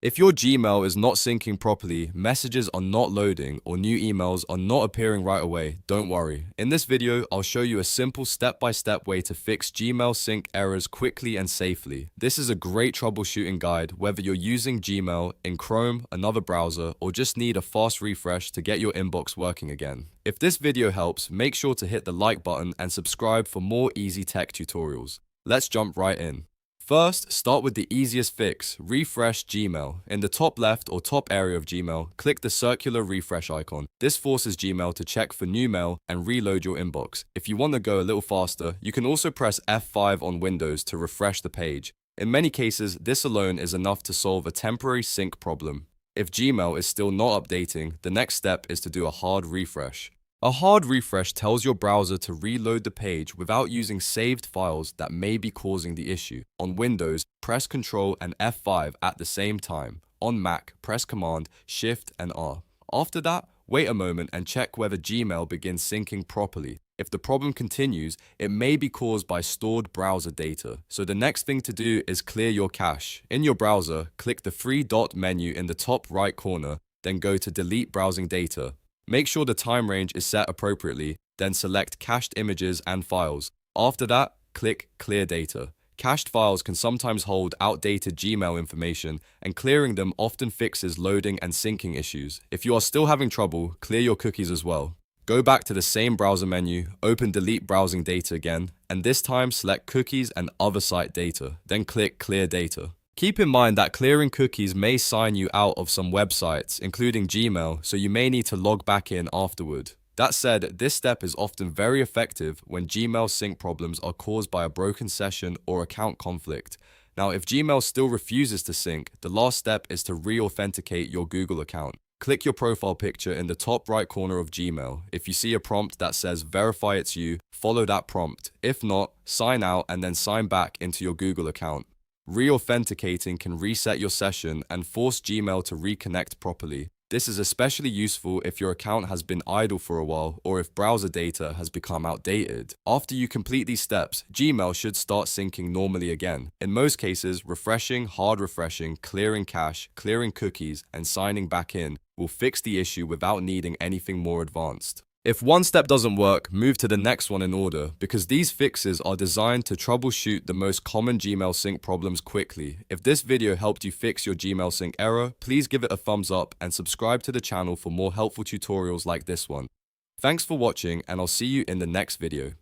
If your Gmail is not syncing properly, messages are not loading, or new emails are not appearing right away, don't worry. In this video, I'll show you a simple step-by-step way to fix Gmail sync errors quickly and safely. This is a great troubleshooting guide, whether you're using Gmail in Chrome, another browser, or just need a fast refresh to get your inbox working again. If this video helps, make sure to hit the like button and subscribe for more easy tech tutorials. Let's jump right in. First, start with the easiest fix, refresh Gmail. In the top left or top area of Gmail, click the circular refresh icon. This forces Gmail to check for new mail and reload your inbox. If you want to go a little faster, you can also press F5 on Windows to refresh the page. In many cases, this alone is enough to solve a temporary sync problem. If Gmail is still not updating, the next step is to do a hard refresh. A hard refresh tells your browser to reload the page without using saved files that may be causing the issue. On Windows, press Ctrl and F5 at the same time. On Mac, press Command, Shift and R. After that, wait a moment and check whether Gmail begins syncing properly. If the problem continues, it may be caused by stored browser data. So the next thing to do is clear your cache. In your browser, click the three dot menu in the top right corner, then go to Delete Browsing Data. Make sure the time range is set appropriately, then select Cached Images and Files. After that, click Clear Data. Cached files can sometimes hold outdated Gmail information, and clearing them often fixes loading and syncing issues. If you are still having trouble, clear your cookies as well. Go back to the same browser menu, open Delete Browsing Data again, and this time select Cookies and Other Site Data, then click Clear Data. Keep in mind that clearing cookies may sign you out of some websites, including Gmail, so you may need to log back in afterward. That said, this step is often very effective when Gmail sync problems are caused by a broken session or account conflict. Now, if Gmail still refuses to sync, the last step is to re-authenticate your Google account. Click your profile picture in the top right corner of Gmail. If you see a prompt that says verify it's you, follow that prompt. If not, sign out and then sign back into your Google account. Re-authenticating can reset your session and force Gmail to reconnect properly. This is especially useful if your account has been idle for a while or if browser data has become outdated. After you complete these steps, Gmail should start syncing normally again. In most cases, refreshing, hard refreshing, clearing cache, clearing cookies, and signing back in will fix the issue without needing anything more advanced. If one step doesn't work, move to the next one in order, because these fixes are designed to troubleshoot the most common Gmail sync problems quickly. If this video helped you fix your Gmail sync error, please give it a thumbs up and subscribe to the channel for more helpful tutorials like this one. Thanks for watching, and I'll see you in the next video.